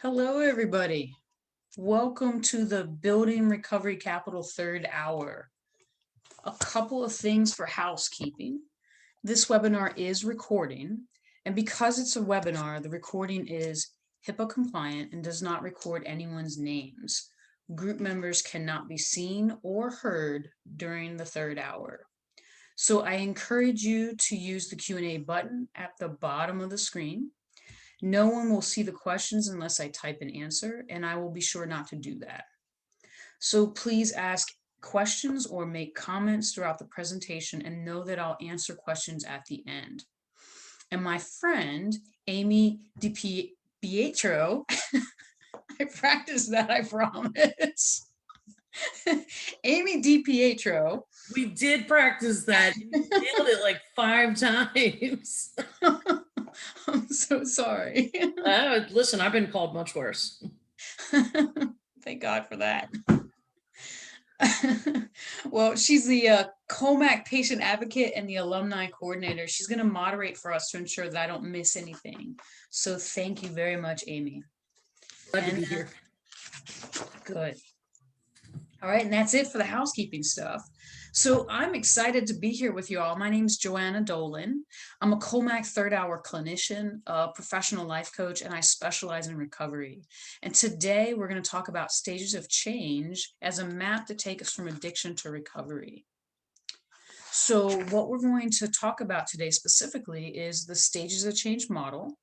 Hello, everybody. Welcome to the Building Recovery Capital third hour. A couple of things for housekeeping. This webinar is recording, and because it's a webinar, the recording is HIPAA compliant and does not record anyone's names. Group members cannot be seen or heard during the third hour. So I encourage you to use the Q&A button at the bottom of the screen. No one will see the questions unless I type an answer, and I will be sure not to do that. So please ask questions or make comments throughout the presentation and know that I'll answer questions at the end. And my friend, Amy DiPietro, I practiced that, I promise. Amy DiPietro. We did practice that. You nailed it like 5 times. I'm so sorry. Listen, I've been called much worse. Thank God for that. Well, she's the Kolmac patient advocate and the alumni coordinator. She's going to moderate for us to ensure that I don't miss anything. So thank you very much, Amy. Glad to be here. Good. All right, and that's it for the housekeeping stuff. So I'm excited to be here with you all. My name is Joanna Dolan. I'm a Kolmac third hour clinician, a professional life coach, and I specialize in recovery. And today we're going to talk about stages of change as a map to take us from addiction to recovery. So what we're going to talk about today specifically is the stages of change model.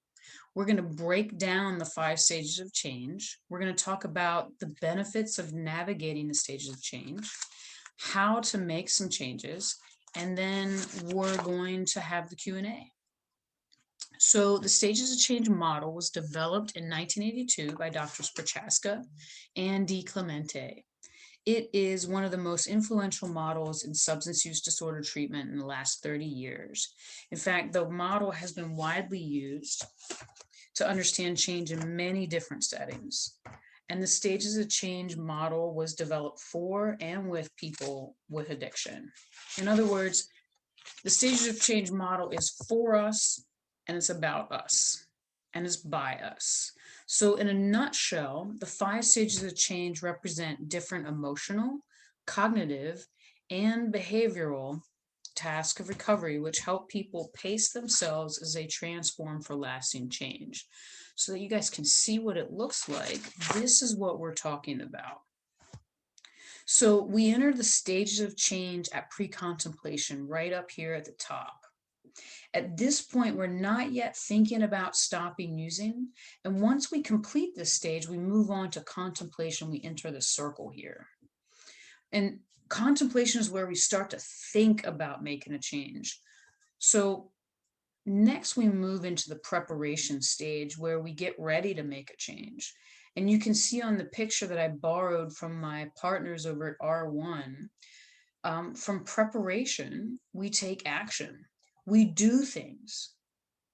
We're going to break down the 5 stages of change. We're going to talk about the benefits of navigating the stages of change, how to make some changes, and then we're going to have the Q&A. So the stages of change model was developed in 1982 by Drs. Prochaska and DiClemente. It is one of the most influential models in substance use disorder treatment in the last 30 years. In fact, the model has been widely used to understand change in many different settings. And the stages of change model was developed for and with people with addiction. In other words, the stages of change model is for us, and it's about us, and it's by us. So in a nutshell, the 5 stages of change represent different emotional, cognitive, and behavioral tasks of recovery, which help people pace themselves as they transform for lasting change. So that you guys can see what it looks like, this is what we're talking about. So we enter the stages of change at pre-contemplation right up here at the top. At this point, we're not yet thinking about stopping using. And once we complete this stage, we move on to contemplation. We enter the circle here. And contemplation is where we start to think about making a change. So next, we move into the preparation stage where we get ready to make a change. And you can see on the picture that I borrowed from my partners over at R1, from preparation, we take action. We do things.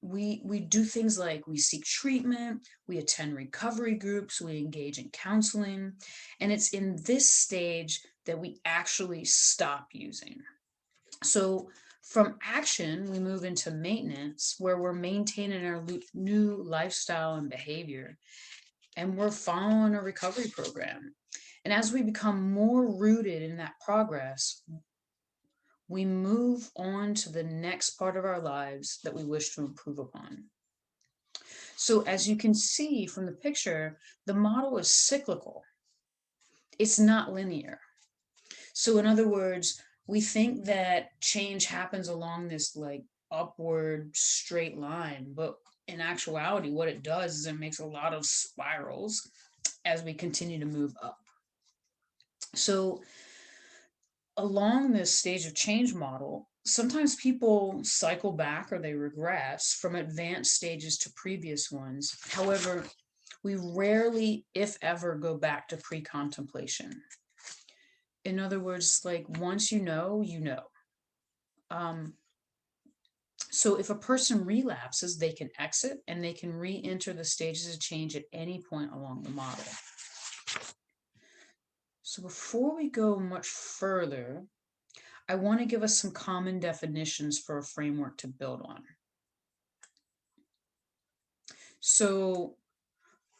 We do things like we seek treatment, we attend recovery groups, we engage in counseling, and it's in this stage that we actually stop using. So from action, we move into maintenance, where we're maintaining our new lifestyle and behavior, and we're following a recovery program. And as we become more rooted in that progress, we move on to the next part of our lives that we wish to improve upon. So as you can see from the picture, the model is cyclical. It's not linear. So in other words, we think that change happens along this like upward straight line, but in actuality, what it does is it makes a lot of spirals as we continue to move up. So along this stage of change model, sometimes people cycle back or they regress from advanced stages to previous ones. However, we rarely, if ever, go back to pre-contemplation. In other words, like once you know, you know. So if a person relapses, they can exit and they can re-enter the stages of change at any point along the model. So before we go much further, I want to give us some common definitions for a framework to build on. So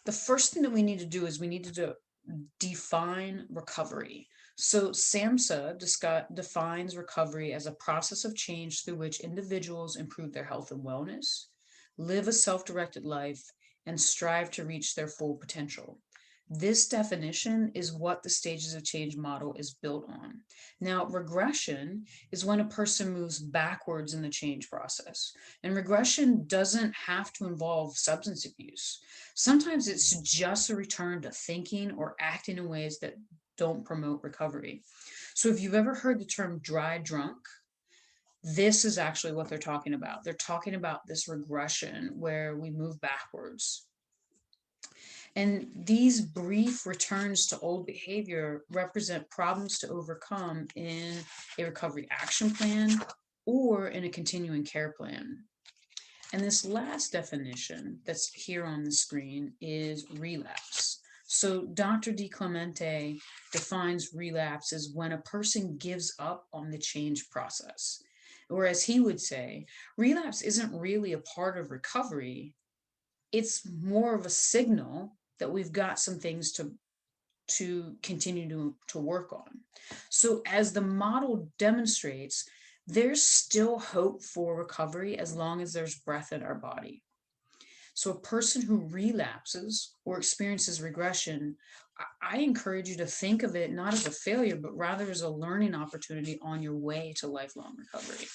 the first thing that we need to do is we need to define recovery. So SAMHSA defines recovery as a process of change through which individuals improve their health and wellness, live a self-directed life, and strive to reach their full potential. This definition is what the stages of change model is built on. Now, regression is when a person moves backwards in the change process. And regression doesn't have to involve substance abuse. Sometimes it's just a return to thinking or acting in ways that don't promote recovery. So if you've ever heard the term dry drunk, this is actually what they're talking about. They're talking about this regression where we move backwards. And these brief returns to old behavior represent problems to overcome in a recovery action plan or in a continuing care plan. And this last definition that's here on the screen is relapse. So Dr. DiClemente defines relapse as when a person gives up on the change process. Or as he would say, relapse isn't really a part of recovery. It's more of a signal that we've got some things to continue to work on. So as the model demonstrates, there's still hope for recovery as long as there's breath in our body. So a person who relapses or experiences regression, I encourage you to think of it not as a failure, but rather as a learning opportunity on your way to lifelong recovery.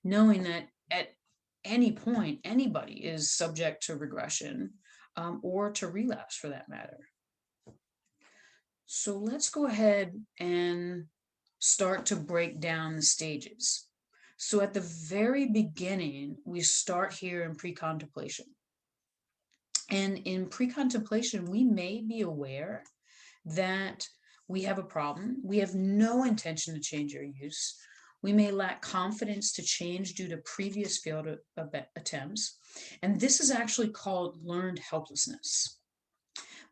Knowing that at any point, anybody is subject to regression or to relapse for that matter. So let's go ahead and start to break down the stages. So at the very beginning, we start here in pre-contemplation. And in pre-contemplation, we may be aware that we have a problem. We have no intention to change our use. We may lack confidence to change due to previous failed attempts. And this is actually called learned helplessness.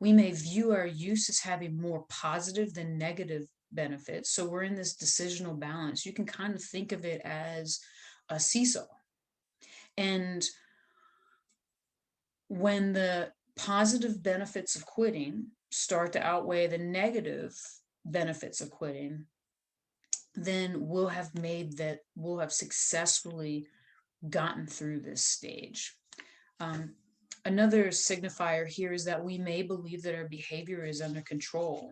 We may view our use as having more positive than negative benefits. So we're in this decisional balance. You can kind of think of it as a seesaw. And when the positive benefits of quitting start to outweigh the negative benefits of quitting, then we'll have successfully gotten through this stage. Another signifier here is that we may believe that our behavior is under control.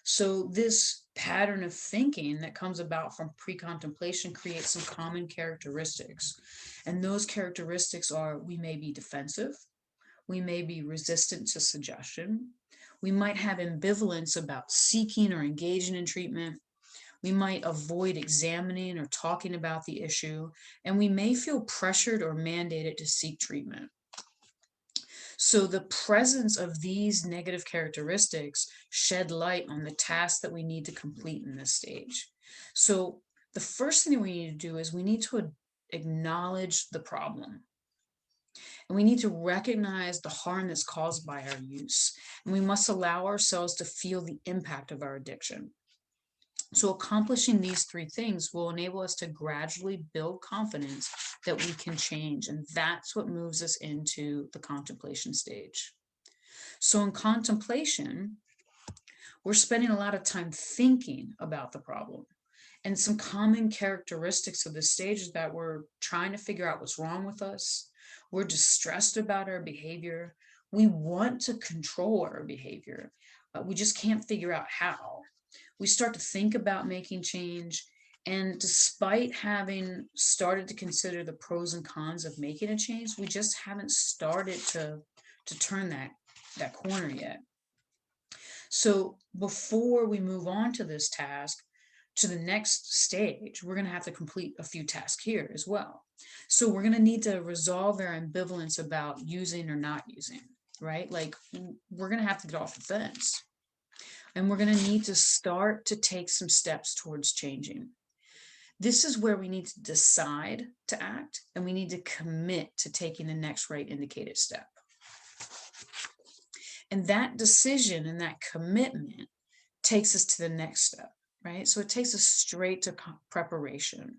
So this pattern of thinking that comes about from pre-contemplation creates some common characteristics. And those characteristics are: we may be defensive, we may be resistant to suggestion, we might have ambivalence about seeking or engaging in treatment, we might avoid examining or talking about the issue, and we may feel pressured or mandated to seek treatment. So the presence of these negative characteristics shed light on the tasks that we need to complete in this stage. So the first thing we need to do is we need to acknowledge the problem. And we need to recognize the harm that's caused by our use. And we must allow ourselves to feel the impact of our addiction. So accomplishing these three things will enable us to gradually build confidence that we can change. And that's what moves us into the contemplation stage. So in contemplation, we're spending a lot of time thinking about the problem. And some common characteristics of this stage is that we're trying to figure out what's wrong with us. We're distressed about our behavior. We want to control our behavior. We just can't figure out how. We start to think about making change. And despite having started to consider the pros and cons of making a change, we just haven't started to turn that corner yet. So before we move on to this task, to the next stage, we're going to have to complete a few tasks here as well. So we're going to need to resolve our ambivalence about using or not using, right? Like we're going to have to get off the fence. And we're going to need to start to take some steps towards changing. This is where we need to decide to act, and we need to commit to taking the next right indicated step. And that decision and that commitment takes us to the next step, right? So it takes us straight to preparation.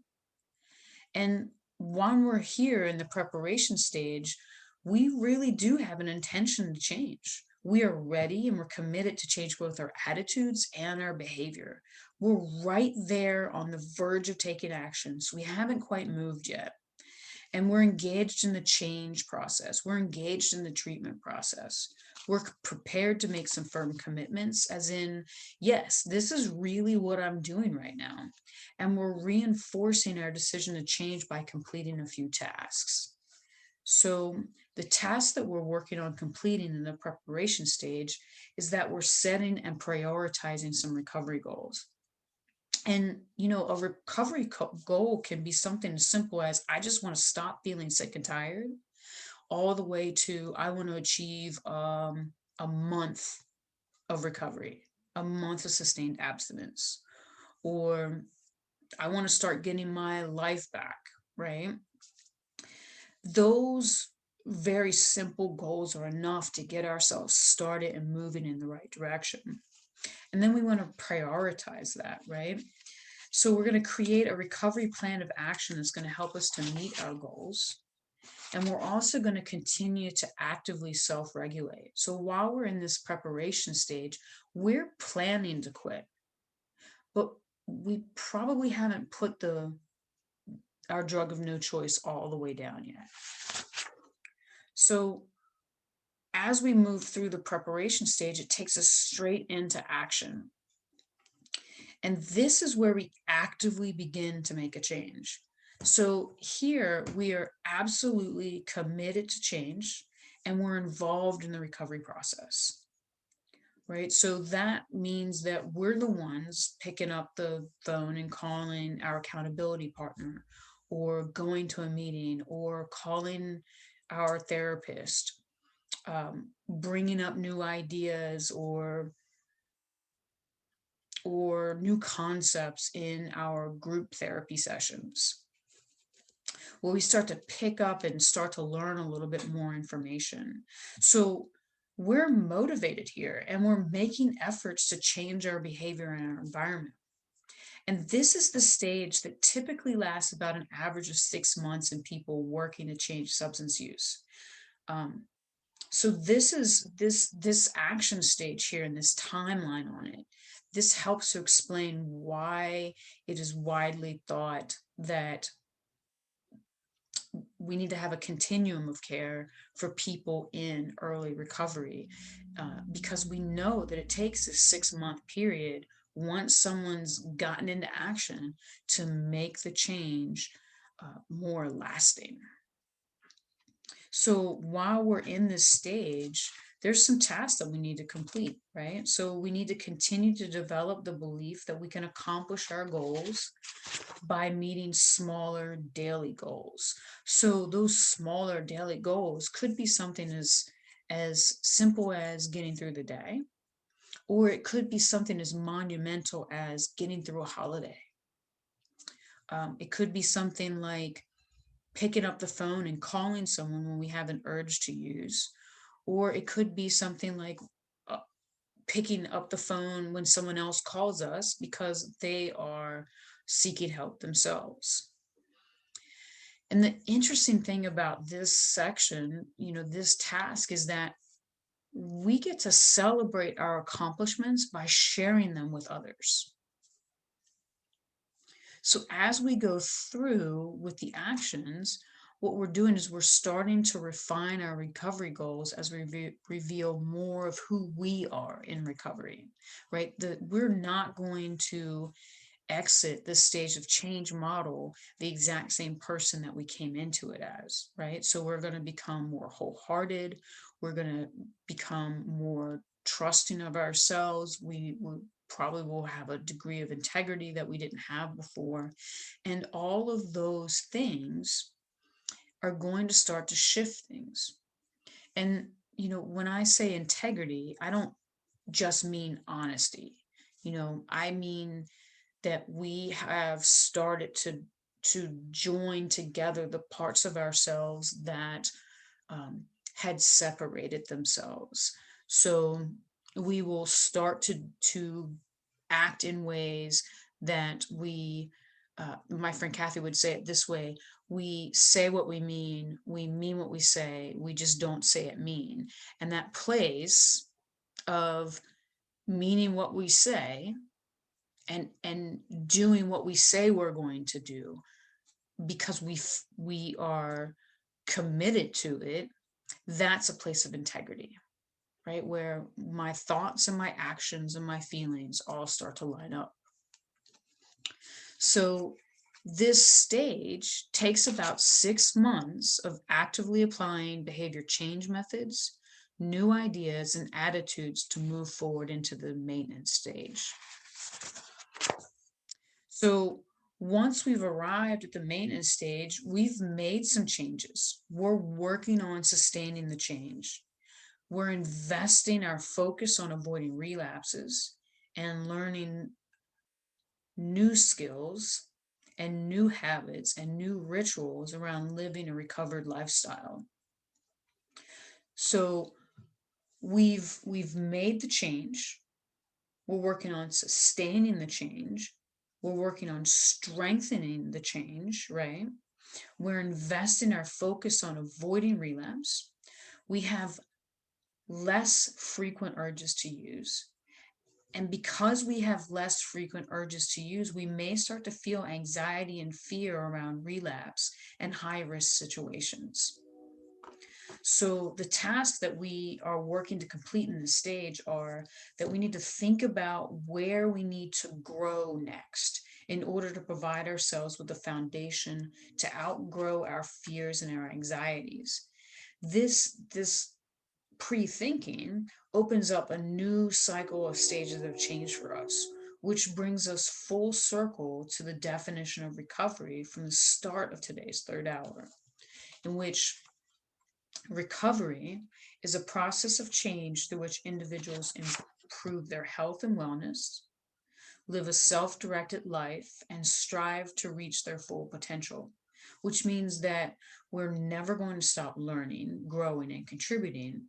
And when we're here in the preparation stage, we really do have an intention to change. We are ready and we're committed to change both our attitudes and our behavior. We're right there on the verge of taking action. So we haven't quite moved yet. And we're engaged in the change process. We're engaged in the treatment process. We're prepared to make some firm commitments, as in, yes, this is really what I'm doing right now. And we're reinforcing our decision to change by completing a few tasks. So the task that we're working on completing in the preparation stage is that we're setting and prioritizing some recovery goals. And, a recovery goal can be something as simple as I just want to stop feeling sick and tired, all the way to I want to achieve a month of recovery, a month of sustained abstinence, or I want to start getting my life back, right? Those very simple goals are enough to get ourselves started and moving in the right direction. And then we want to prioritize that, right? So we're going to create a recovery plan of action that's going to help us to meet our goals. And we're also going to continue to actively self-regulate. So while we're in this preparation stage, we're planning to quit, but we probably haven't put our drug of no choice all the way down yet. So as we move through the preparation stage, it takes us straight into action. And this is where we actively begin to make a change. So here we are absolutely committed to change and we're involved in the recovery process, right? So that means that we're the ones picking up the phone and calling our accountability partner, or going to a meeting, or calling our therapist, bringing up new ideas or new concepts in our group therapy sessions, where we start to pick up and start to learn a little bit more information. So we're motivated here and we're making efforts to change our behavior and our environment. And this is the stage that typically lasts about an average of 6 months in people working to change substance use. So this action stage here and this timeline on it, this helps to explain why it is widely thought that we need to have a continuum of care for people in early recovery, because we know that it takes a 6-month period once someone's gotten into action to make the change more lasting. So while we're in this stage, there's some tasks that we need to complete, right? So we need to continue to develop the belief that we can accomplish our goals by meeting smaller daily goals. So those smaller daily goals could be something as simple as getting through the day, or it could be something as monumental as getting through a holiday. It could be something like picking up the phone and calling someone when we have an urge to use, or it could be something like picking up the phone when someone else calls us because they are seeking help themselves. And the interesting thing about this section, this task, is that we get to celebrate our accomplishments by sharing them with others. So as we go through with the actions, what we're doing is we're starting to refine our recovery goals as we reveal more of who we are in recovery, right? We're not going to exit this stage of change model the exact same person that we came into it as, right? So we're going to become more wholehearted. We're going to become more trusting of ourselves. We probably will have a degree of integrity that we didn't have before. And all of those things are going to start to shift things. And, when I say integrity, I don't just mean honesty. I mean that we have started to join together the parts of ourselves that had separated themselves. So we will start to act in ways that we my friend Kathy would say it this way: we say what we mean what we say, we just don't say it mean. And that place of meaning what we say and doing what we say we're going to do because we are committed to it, that's a place of integrity, right? Where my thoughts and my actions and my feelings all start to line up. So this stage takes about 6 months of actively applying behavior change methods, new ideas, and attitudes to move forward into the maintenance stage. So once we've arrived at the maintenance stage, we've made some changes. We're working on sustaining the change. We're investing our focus on avoiding relapses and learning new skills and new habits and new rituals around living a recovered lifestyle. So we've made the change. We're working on sustaining the change. We're working on strengthening the change, right? We're investing our focus on avoiding relapse. We have less frequent urges to use. And because we have less frequent urges to use, we may start to feel anxiety and fear around relapse and high risk situations. So the tasks that we are working to complete in this stage are that we need to think about where we need to grow next in order to provide ourselves with the foundation to outgrow our fears and our anxieties. This pre-thinking opens up a new cycle of stages of change for us, which brings us full circle to the definition of recovery from the start of today's third hour, in which recovery is a process of change through which individuals improve their health and wellness, live a self-directed life, and strive to reach their full potential, which means that we're never going to stop learning, growing, and contributing.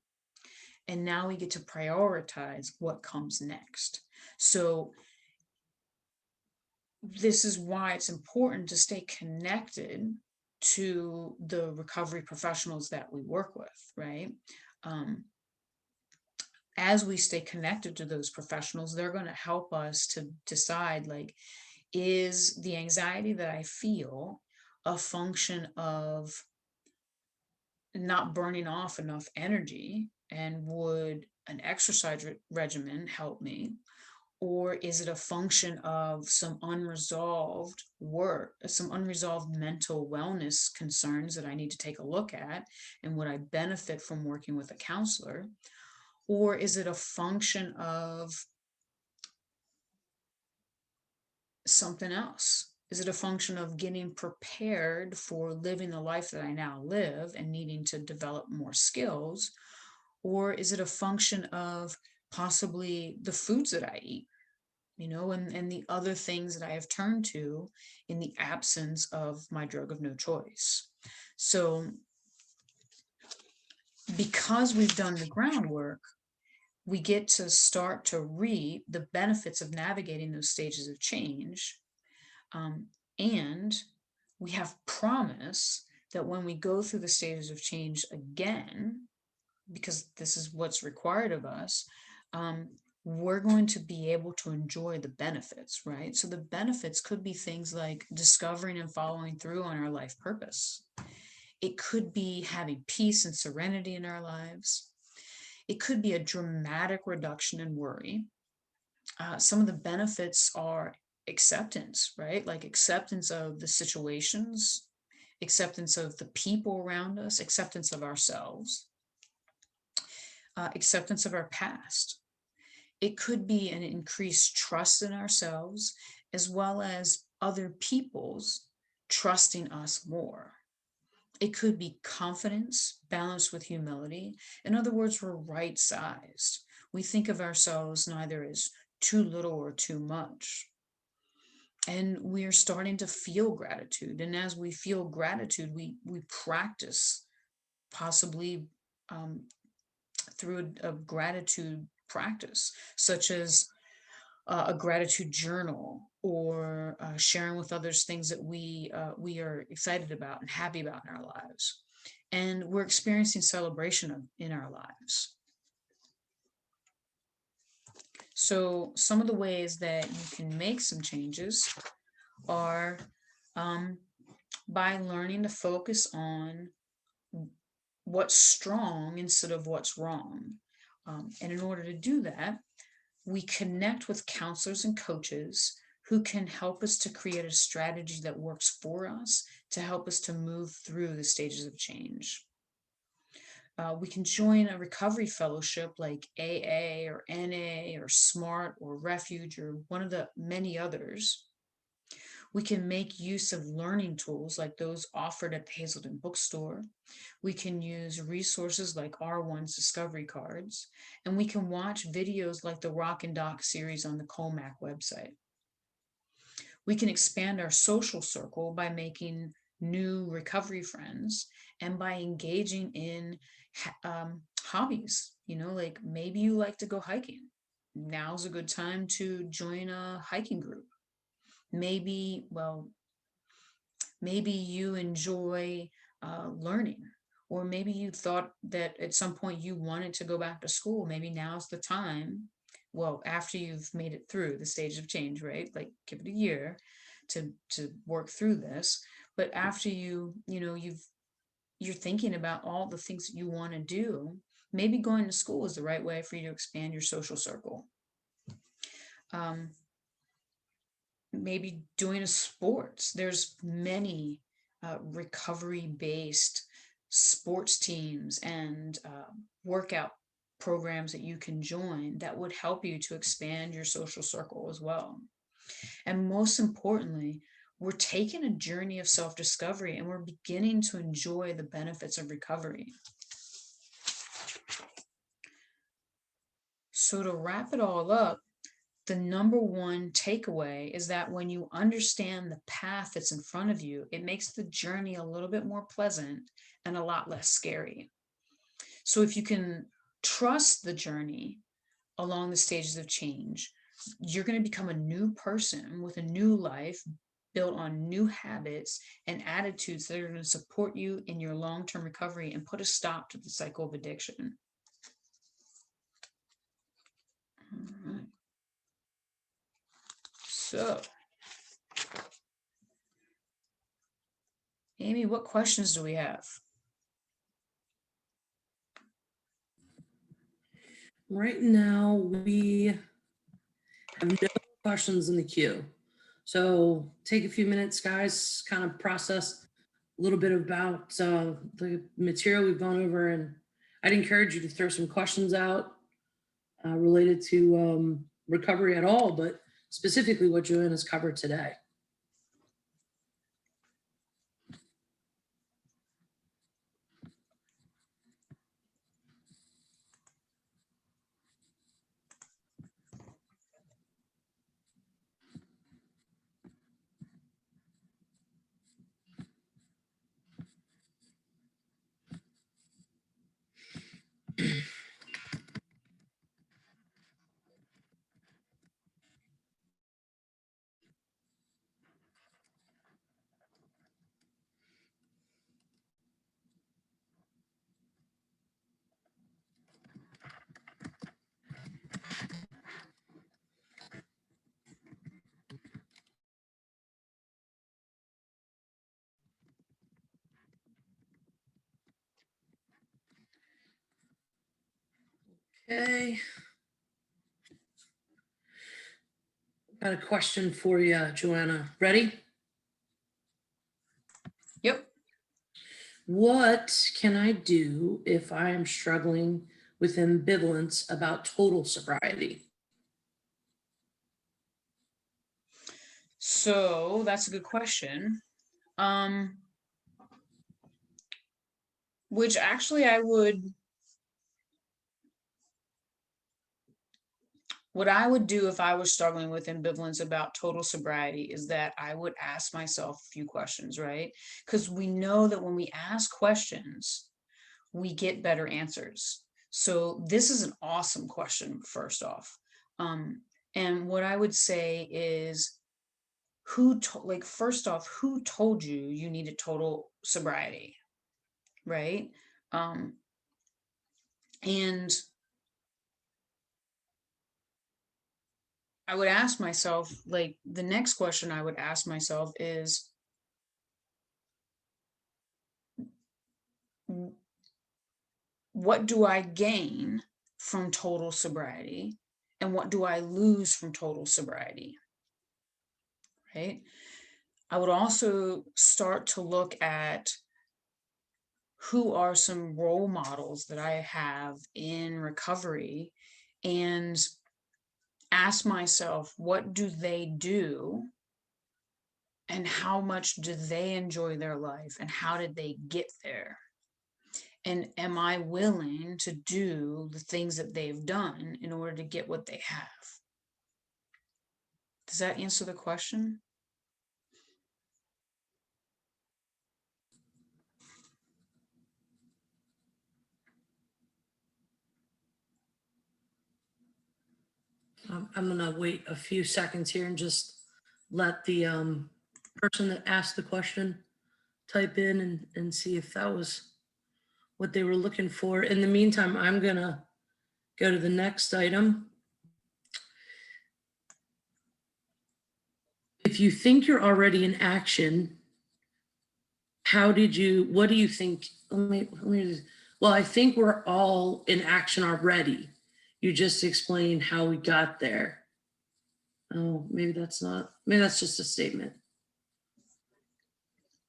And now we get to prioritize what comes next. So this is why it's important to stay connected to the recovery professionals that we work with, right? As we stay connected to those professionals, they're going to help us to decide, like, is the anxiety that I feel a function of not burning off enough energy, and would an exercise regimen help me? Or is it a function of some unresolved work, some unresolved mental wellness concerns that I need to take a look at? And would I benefit from working with a counselor? Or is it a function of something else? Is it a function of getting prepared for living the life that I now live and needing to develop more skills? Or is it a function of possibly the foods that I eat, and the other things that I have turned to in the absence of my drug of no choice? So because we've done the groundwork, we get to start to reap the benefits of navigating those stages of change. And we have promise that when we go through the stages of change again, because this is what's required of us, we're going to be able to enjoy the benefits, right? So the benefits could be things like discovering and following through on our life purpose. It could be having peace and serenity in our lives. It could be a dramatic reduction in worry. Some of the benefits are acceptance, right? Like acceptance of the situations, acceptance of the people around us, acceptance of ourselves, acceptance of our past. It could be an increased trust in ourselves, as well as other people's trusting us more. It could be confidence balanced with humility. In other words, we're right sized. We think of ourselves neither as too little or too much. And we are starting to feel gratitude. And as we feel gratitude, we practice, possibly through a gratitude practice, such as a gratitude journal, or sharing with others things that we are excited about and happy about in our lives. And we're experiencing celebration in our lives. So some of the ways that you can make some changes are by learning to focus on what's strong instead of what's wrong. And in order to do that, we connect with counselors and coaches who can help us to create a strategy that works for us to help us to move through the stages of change. We can join a recovery fellowship like AA or NA or SMART or Refuge or one of the many others. We can make use of learning tools like those offered at the Hazelden bookstore. We can use resources like R1's discovery cards, and we can watch videos like the Rock and Doc series on the Kolmac website. We can expand our social circle by making new recovery friends and by engaging in hobbies. Like maybe you like to go hiking. Now's a good time to join a hiking group. Maybe you enjoy learning, or maybe you thought that at some point you wanted to go back to school. Maybe now's the time, after you've made it through the stage of change, right? Like give it a year to work through this. But after you're thinking about all the things that you want to do, maybe going to school is the right way for you to expand your social circle. Maybe doing a sports. There's many recovery-based sports teams and workout programs that you can join that would help you to expand your social circle as well. And most importantly, we're taking a journey of self-discovery and we're beginning to enjoy the benefits of recovery. So to wrap it all up, the number one takeaway is that when you understand the path that's in front of you, it makes the journey a little bit more pleasant and a lot less scary. So if you can trust the journey along the stages of change, you're going to become a new person with a new life built on new habits and attitudes that are going to support you in your long-term recovery and put a stop to the cycle of addiction. All right. So, Amy, what questions do we have? Right now, we have no questions in the queue. So take a few minutes, guys, kind of process a little bit about the material we've gone over. And I'd encourage you to throw some questions out related to recovery at all, but specifically what Joanne has covered today. Okay. Got a question for you, Joanna. Ready? Yep. What can I do if I am struggling with ambivalence about total sobriety? So that's a good question. Which actually what I would do if I was struggling with ambivalence about total sobriety is that I would ask myself a few questions, right? Because we know that when we ask questions, we get better answers. So this is an awesome question, first off. And what I would say is, like, first off, who told you you needed total sobriety, right? And I would ask myself, like, the next question I would ask myself is, what do I gain from total sobriety? And what do I lose from total sobriety? Right? I would also start to look at who are some role models that I have in recovery and ask myself, what do they do? And how much do they enjoy their life? And how did they get there? And am I willing to do the things that they've done in order to get what they have? Does that answer the question? I'm gonna wait a few seconds here and just let the person that asked the question type in and see if that was what they were looking for. In the meantime, I'm gonna go to the next item. If you think you're already in action, what do you think? Well, I think we're all in action already. You just explained how we got there. Oh, maybe that's just a statement.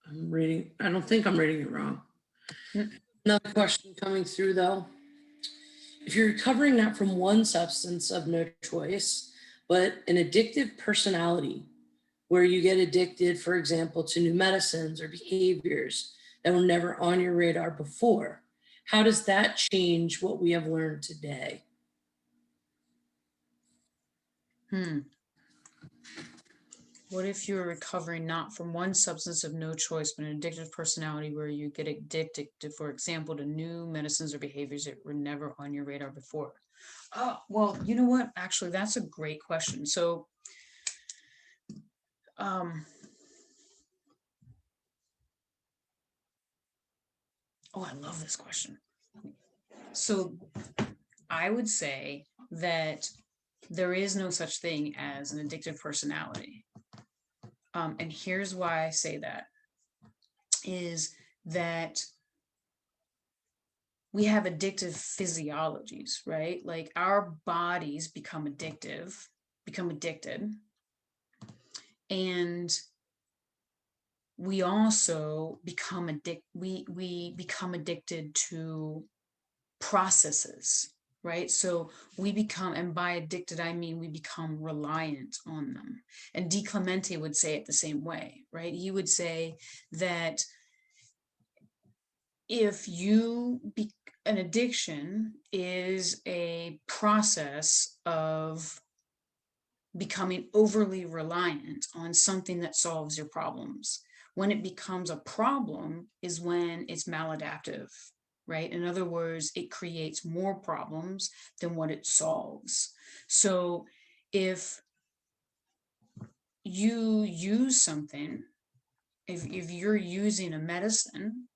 I don't think I'm reading it wrong. Another question coming through though. If you're recovering not from one substance of no choice, but an addictive personality, where you get addicted, for example, to new medicines or behaviors that were never on your radar before, how does that change what we have learned today? What if you're recovering not from one substance of no choice, but an addictive personality where you get addicted to, for example, to new medicines or behaviors that were never on your radar before? Oh, well, you know what? Actually, that's a great question. So, oh, I love this question. So, I would say that there is no such thing as an addictive personality. And here's why I say that is that we have addictive physiologies, right? Like our bodies become addicted, and we also we become addicted to processes, right? So we become, and by addicted I mean we become reliant on them. And DiClemente would say it the same way, right? He would say that if an addiction is a process of becoming overly reliant on something that solves your problems. When it becomes a problem is when it's maladaptive, right? In other words, it creates more problems than what it solves. So if you use something, if you're using a medicine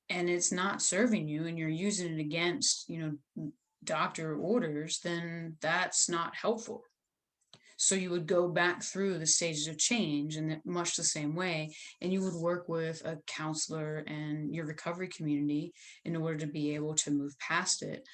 and it's not serving you and you're using it against, doctor orders, then that's not helpful. So you would go back through the stages of change in much the same way, and you would work with a counselor and your recovery community in order to be able to move past it.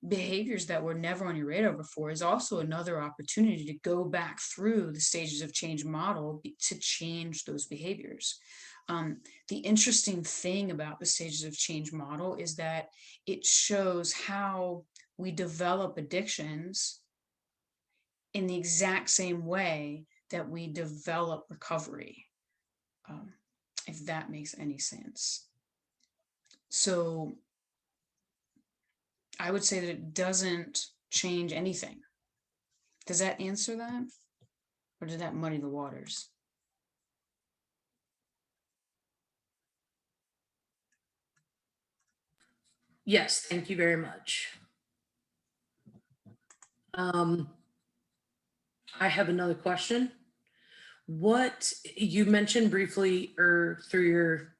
Behaviors that were never on your radar before is also another opportunity to go back through the stages of change model to change those behaviors. The interesting thing about the stages of change model is that it shows how we develop addictions in the exact same way that we develop recovery, if that makes any sense. So I would say that it doesn't change anything. Does that answer that? Or did that muddy the waters? Yes, thank you very much. Um, I have another question. What you mentioned briefly or through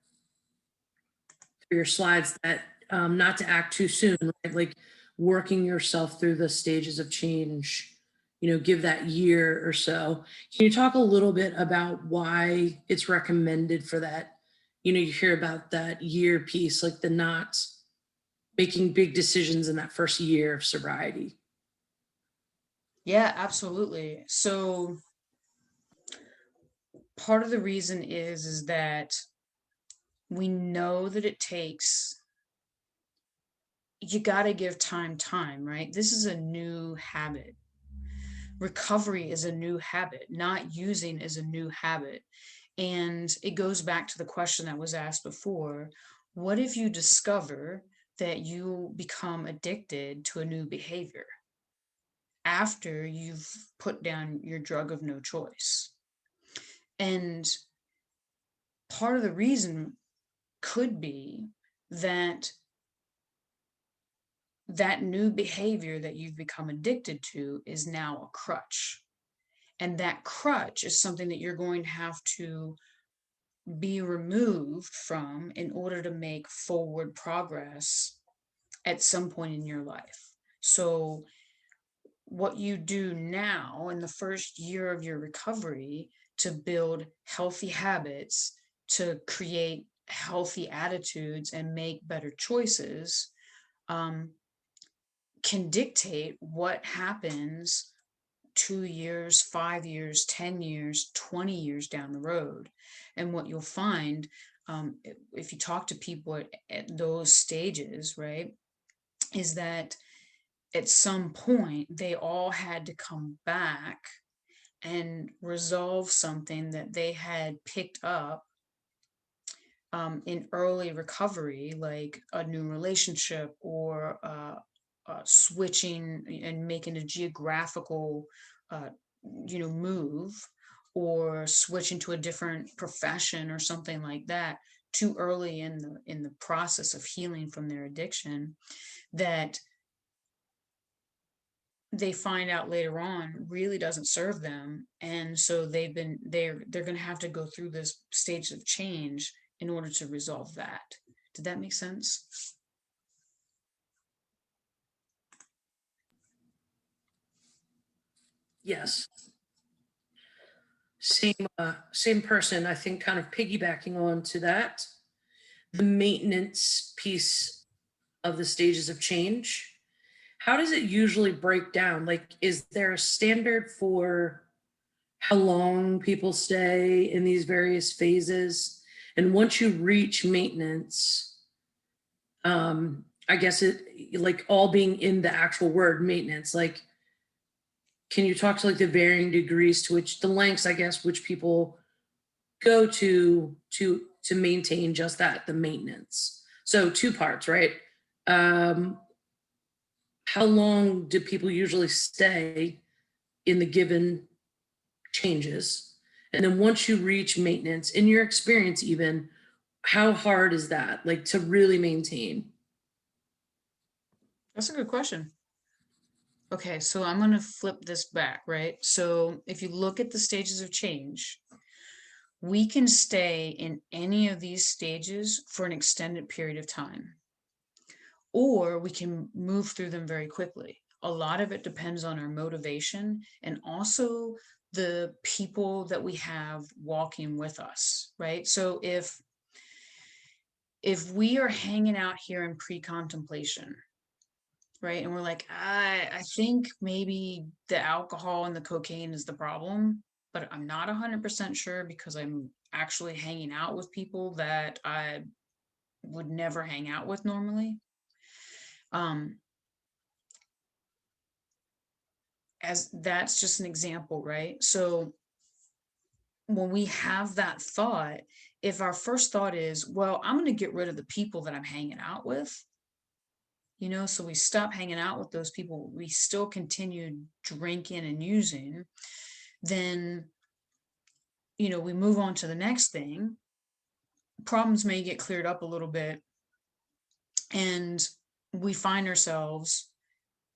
your slides that not to act too soon, right? Like working yourself through the stages of change, give that year or so. Can you talk a little bit about why it's recommended for that? You hear about that year piece, like the not making big decisions in that first year of sobriety. Yeah, absolutely. So part of the reason is that we know that it takes, you got to give time, right? This is a new habit. Recovery is a new habit. Not using is a new habit. And it goes back to the question that was asked before. What if you discover that you become addicted to a new behavior after you've put down your drug of no choice? And part of the reason could be that that new behavior that you've become addicted to is now a crutch. And that crutch is something that you're going to have to be removed from in order to make forward progress at some point in your life. So, what you do now in the first year of your recovery to build healthy habits, to create healthy attitudes, and make better choices um, can dictate what happens 2 years, 5 years, 10 years, 20 years down the road. And what you'll find, if you talk to people at those stages, right, is that at some point they all had to come back and resolve something that they had picked up in early recovery, like a new relationship or switching and making a geographical, uh, move, or switching to a different profession or something like that too early in the process of healing from their addiction, that they find out later on really doesn't serve them, and so they're going to have to go through this stage of change in order to resolve that. Did that make sense? Yes. Same person, I think, kind of piggybacking on to that. The maintenance piece of the stages of change. How does it usually break down? Like, is there a standard for how long people stay in these various phases? And once you reach maintenance, I guess it, like, all being in the actual word maintenance, like, can you talk to like the varying degrees to which the lengths, I guess, which people go to maintain just that, the maintenance? So two parts, right? Um, how long do people usually stay in the given changes? And then once you reach maintenance, in your experience, even, how hard is that, like, to really maintain? That's a good question. Okay, so I'm going to flip this back, right? So if you look at the stages of change, we can stay in any of these stages for an extended period of time, or we can move through them very quickly. A lot of it depends on our motivation and also the people that we have walking with us, right? So if we are hanging out here in pre-contemplation, right, and we're like, I think maybe the alcohol and the cocaine is the problem, but I'm not 100% sure because I'm actually hanging out with people that I would never hang out with normally. Um, as that's just an example, right? So when we have that thought, if our first thought is, well, I'm going to get rid of the people that I'm hanging out with, so we stop hanging out with those people, we still continue drinking and using, then, we move on to the next thing. Problems may get cleared up a little bit, and we find ourselves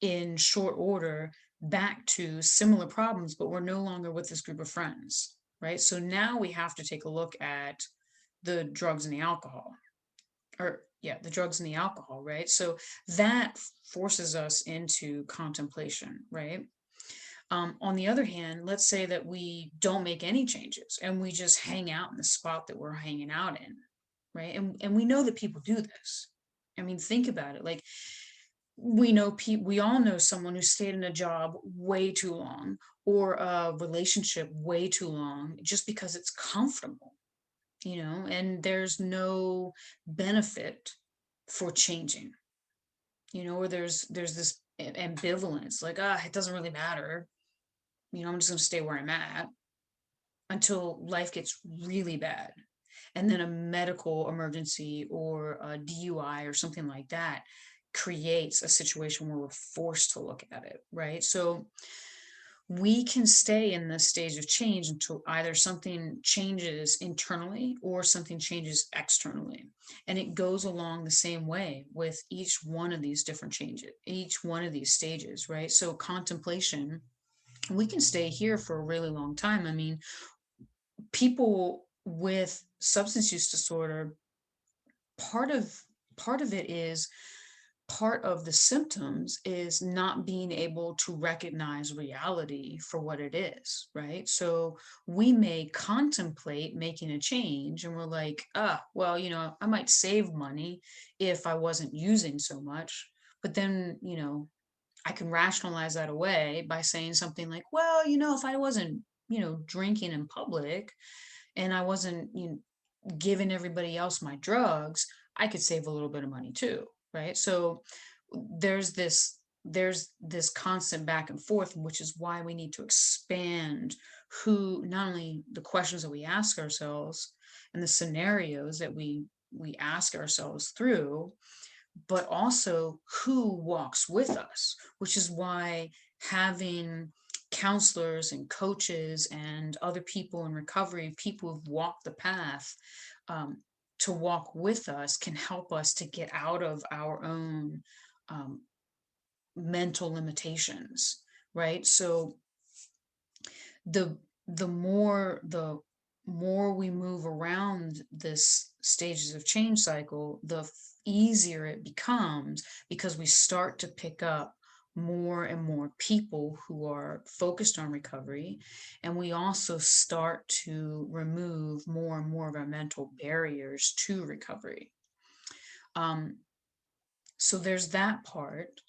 in short order back to similar problems, but we're no longer with this group of friends, right? So now we have to take a look at the drugs and the alcohol, or yeah, the drugs and the alcohol, right? So that forces us into contemplation, right? On the other hand, let's say that we don't make any changes and we just hang out in the spot that we're hanging out in, right? And we know that people do this. I mean, think about it. Like, we know people, we all know someone who stayed in a job way too long, or a relationship way too long, just because it's comfortable, and there's no benefit for changing, or there's this ambivalence, like, it doesn't really matter, I'm just going to stay where I'm at until life gets really bad. And then a medical emergency or a DUI or something like that creates a situation where we're forced to look at it, right? So we can stay in this stage of change until either something changes internally or something changes externally. And it goes along the same way with each one of these different changes, each one of these stages, right? So contemplation, we can stay here for a really long time. I mean, people with substance use disorder, part of part of it is part of the symptoms is not being able to recognize reality for what it is, right? So we may contemplate making a change and we're like, well, I might save money if I wasn't using so much. But then, I can rationalize that away by saying something like, well, if I wasn't, drinking in public and I wasn't, giving everybody else my drugs, I could save a little bit of money too, right? So there's this constant back and forth, which is why we need to expand who, not only the questions that we ask ourselves and the scenarios that we ask ourselves through, but also who walks with us, which is why having counselors and coaches and other people in recovery, people who've walked the path, um, to walk with us can help us to get out of our own um, mental limitations, right? So the the more we move around this stages of change cycle, the easier it becomes, because we start to pick up more and more people who are focused on recovery, and we also start to remove more and more of our mental barriers to recovery. um, so there's that part.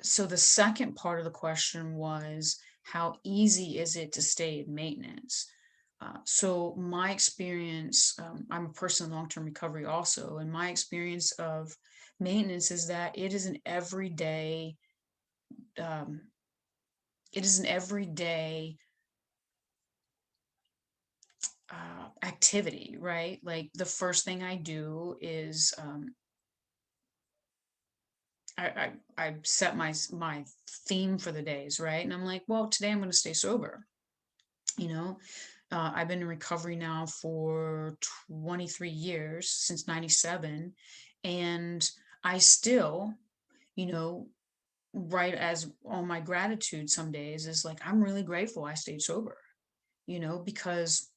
So the second part of the question was, how easy is it to stay in maintenance? So my experience, I'm a person in long-term recovery also, and my experience of maintenance is that um, it is an everyday activity, right? Like, the first thing I do is, I set my theme for the days, right? And I'm like, well, today I'm going to stay sober. You know, I've been in recovery now for 23 years, since 97. And I still, you know, write as on my gratitude some days is like, I'm really grateful I stayed sober, because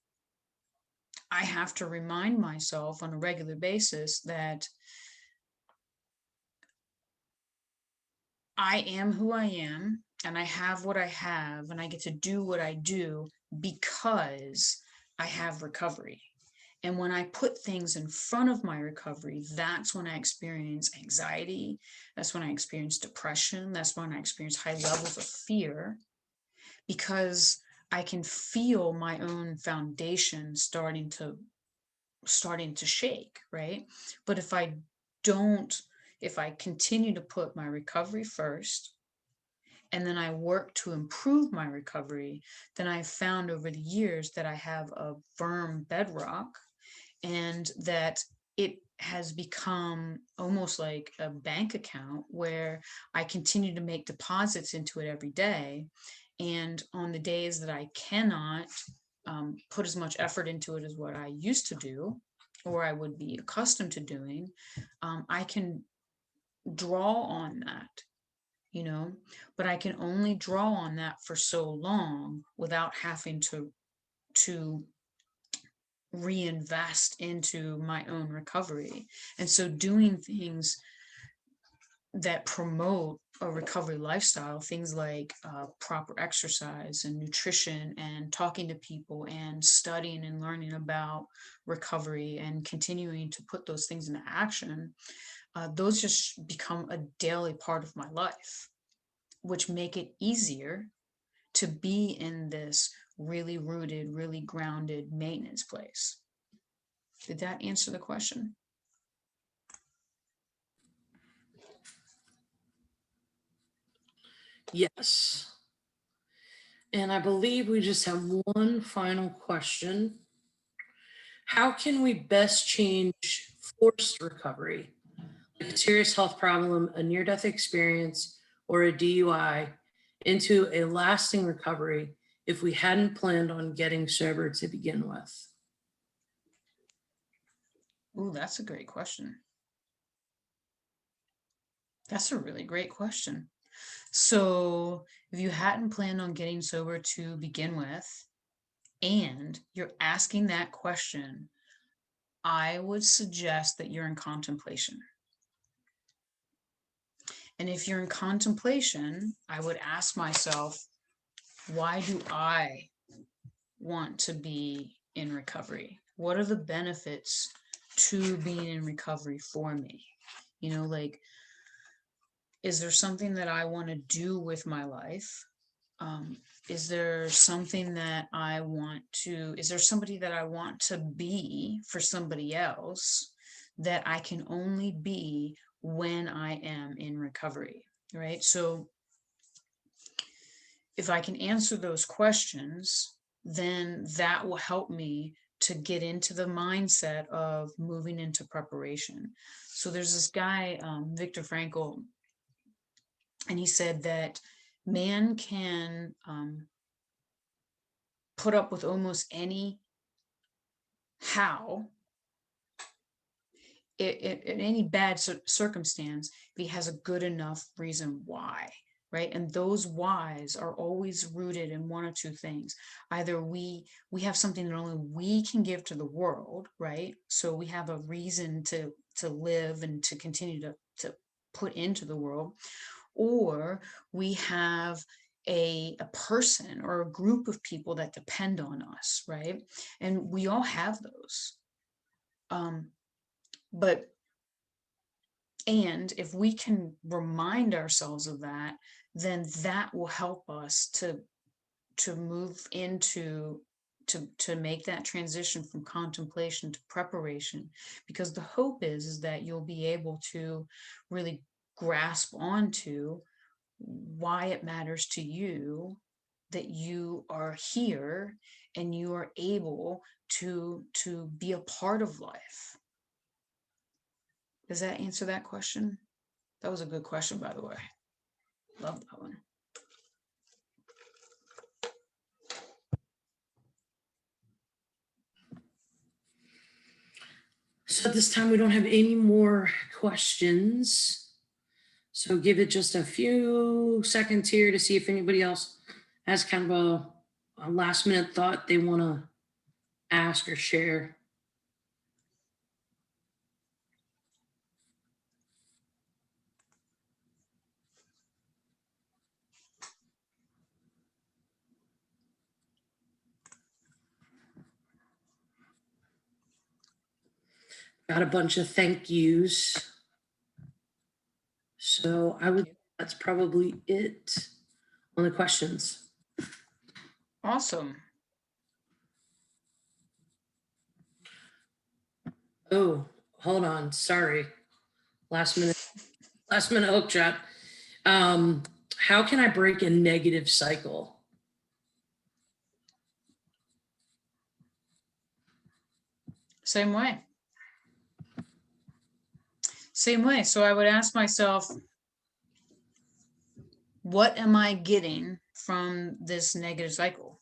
I have to remind myself on a regular basis that I am who I am and I have what I have and I get to do what I do because I have recovery. And when I put things in front of my recovery, that's when I experience anxiety. That's when I experience depression. That's when I experience high levels of fear, because I can feel my own foundation starting to shake, right? But don't, if I continue to put my recovery first, and then I work to improve my recovery, then I've found over the years that I have a firm bedrock, and that it has become almost like a bank account where I continue to make deposits into it every day. And on the days that I cannot put as much effort into it as what I used to do, or I would be accustomed to doing, I can draw on that you know, but I can only draw on that for so long without having to reinvest into my own recovery. And so doing things that promote a recovery lifestyle, things like proper exercise and nutrition and talking to people and studying and learning about recovery and continuing to put those things into action, those just become a daily part of my life, which make it easier to be in this really rooted, really grounded maintenance place. Did that answer the question? Yes. And I believe we just have one final question. How can we best change forced recovery, like a serious health problem, a near-death experience, or a DUI, into a lasting recovery if we hadn't planned on getting sober to begin with? Ooh, that's a great question. That's a really great question. So, if you hadn't planned on getting sober to begin with, and you're asking that question, I would suggest that you're in contemplation. And if you're in contemplation, I would ask myself, why do I want to be in recovery? What are the benefits to being in recovery for me? You know, like, is there something that I want to do with my life? Is there something that I want to, is there somebody that I want to be for somebody else that I can only be when I am in recovery, right? So if I can answer those questions, then that will help me to get into the mindset of moving into preparation. So there's this guy, Viktor Frankl, and he said that man can put up with almost any how in any bad circumstance if he has a good enough reason why, right? And those whys are always rooted in one or two things. Either we have something that only we can give to the world, right? So we have a reason to live and to continue to put into the world, or we have a person or a group of people that depend on us, right? And we all have those. But and if we can remind ourselves of that, then that will help us to move into to make that transition from contemplation to preparation, because the hope is that you'll be able to really grasp onto why it matters to you that you are here and you are able to be a part of life. Does that answer that question? That was a good question, by the way. Love that one. So at this time, we don't have any more questions. So give it just a few seconds here to see if anybody else has kind of a last minute thought they want to ask or share. Got a bunch of thank yous. So I would, that's probably it on the questions. Awesome. Oh, hold on. Sorry. Last minute hook shot. How can I break a negative cycle? Same way. Same way. So I would ask myself, what am I getting from this negative cycle?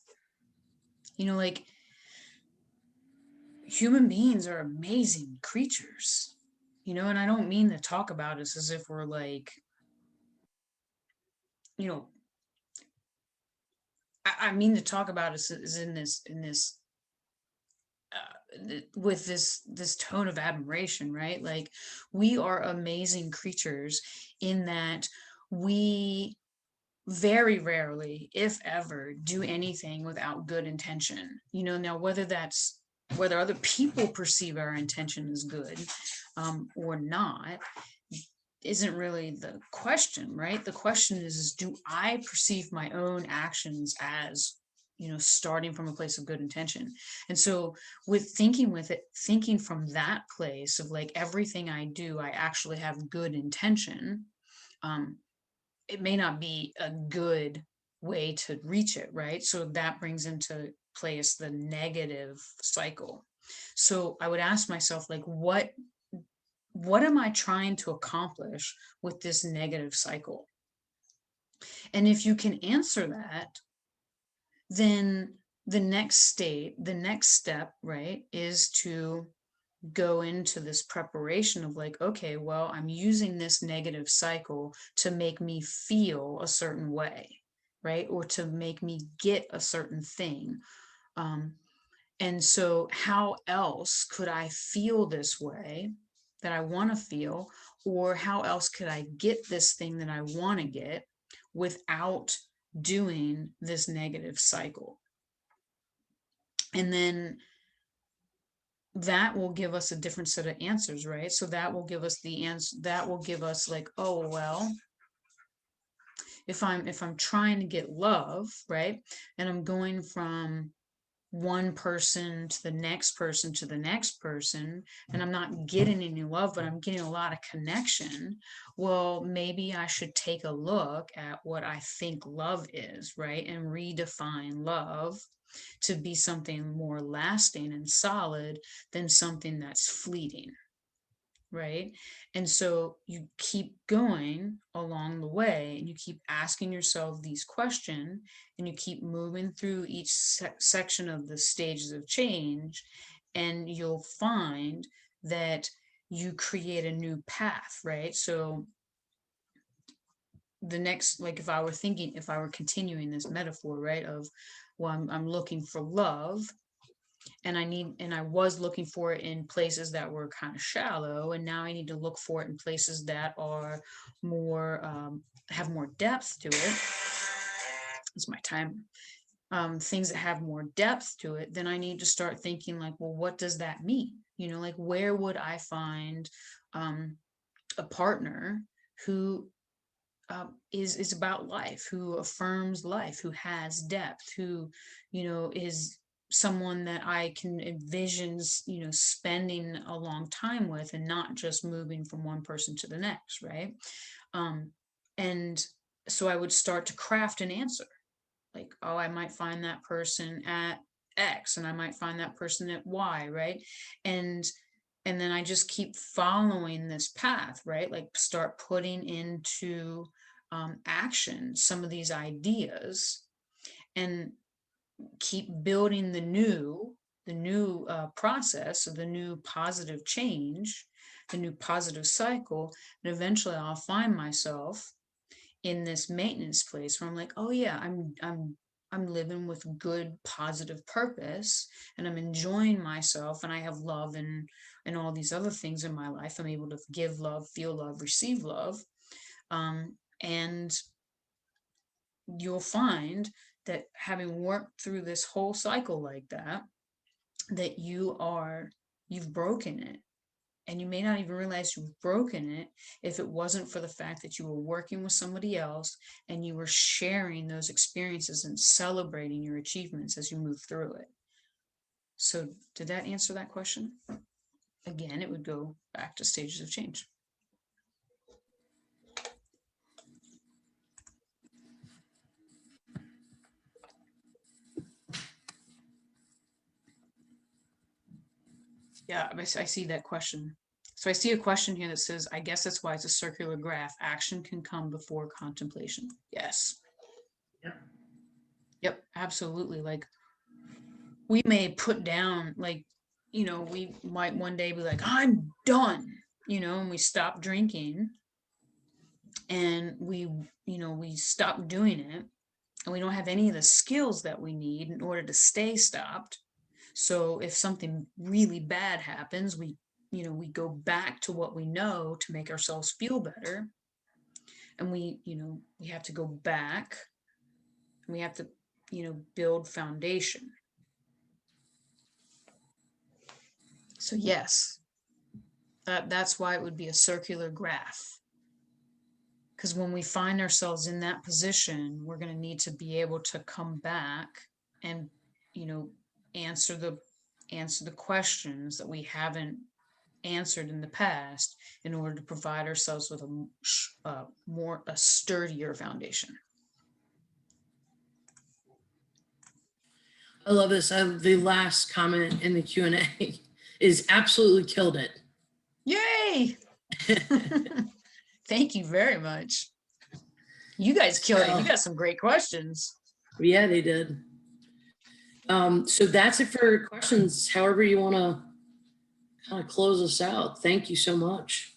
You know, like, human beings are amazing creatures, you know, and I don't mean to talk about us as if we're like you know, I mean to talk about is in this with this tone of admiration, right? Like, we are amazing creatures in that we very rarely, if ever, do anything without good intention. Now whether other people perceive our intention as good, or not, isn't really the question, right? The question is, do I perceive my own actions as, starting from a place of good intention? And so thinking from that place of like, everything I do, I actually have good intention. It may not be a good way to reach it, right? So that brings into place the negative cycle. So I would ask myself, like, what am I trying to accomplish with this negative cycle? And if you can answer that, then the next step, right, is to go into this preparation of like, okay, well, I'm using this negative cycle to make me feel a certain way, right? Or to make me get a certain thing. And so how else could I feel this way that I want to feel? Or how else could I get this thing that I want to get without doing this negative cycle? And then that will give us a different set of answers, right? So that will give us the answer, that will give us like, oh, well, if I'm trying to get love, right? And I'm going from one person to the next person to the next person, and I'm not getting any love, but I'm getting a lot of connection. Well, maybe I should take a look at what I think love is, right? And redefine love to be something more lasting and solid than something that's fleeting, right? And so you keep going along the way and you keep asking yourself these questions, and you keep moving through each section of the stages of change, and you'll find that you create a new path, right? So the next, like, if I were continuing this metaphor, right, of, well, I'm looking for love, and I was looking for it in places that were kind of shallow, and now I need to look for it in places that are more, have more depth to it. It's my time. Things that have more depth to it, then I need to start thinking like, well, what does that mean? Like, where would I find a partner who is about life, who affirms life, who has depth, who, is someone that I can envision, spending a long time with, and not just moving from one person to the next, right? And so I would start to craft an answer, like, oh, I might find that person at X, and I might find that person at Y, right? And then I just keep following this path, right? Like, start putting into action some of these ideas, and keep building the new process of the new positive change, the new positive cycle. And eventually I'll find myself in this maintenance place where I'm like, oh yeah, I'm living with good positive purpose, and I'm enjoying myself, and I have love, and all these other things in my life. I'm able to give love, feel love, receive love. And you'll find that, having worked through this whole cycle like that, that you've broken it. And you may not even realize you've broken it if it wasn't for the fact that you were working with somebody else, and you were sharing those experiences and celebrating your achievements as you move through it. So did that answer that question? Again, it would go back to stages of change. Yeah, I see that question. So I see a question here that says, I guess that's why it's a circular graph. Action can come before contemplation. Yes. Yeah. Yep, absolutely. Like, we may put down, like, we might one day be like, I'm done, and we stop drinking. and we stop doing it, and we don't have any of the skills that we need in order to stay stopped. So if something really bad happens, we go back to what we know to make ourselves feel better. And we have to go back, and we have to, build foundation. So yes, that's why it would be a circular graph. Because when we find ourselves in that position, we're going to need to be able to come back and, answer the questions that we haven't answered in the past in order to provide ourselves with a sturdier foundation. I love this. The last comment in the Q&A is absolutely killed it. Yay! Thank you very much. You guys killed it. You got some great questions. Yeah, they did. So that's it for questions. However you want to kind of close us out. Thank you so much.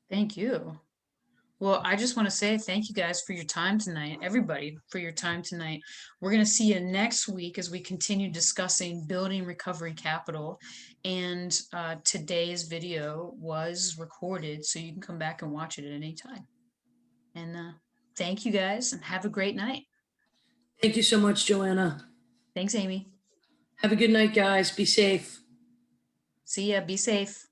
Thank you. Well, I just want to say thank you guys for your time tonight, everybody for your time tonight. We're going to see you next week as we continue discussing building recovery capital. And today's video was recorded, so you can come back and watch it at any time. And thank you guys, and have a great night. Thank you so much, Joanna. Thanks, Amy. Have a good night, guys. Be safe. See ya. Be safe.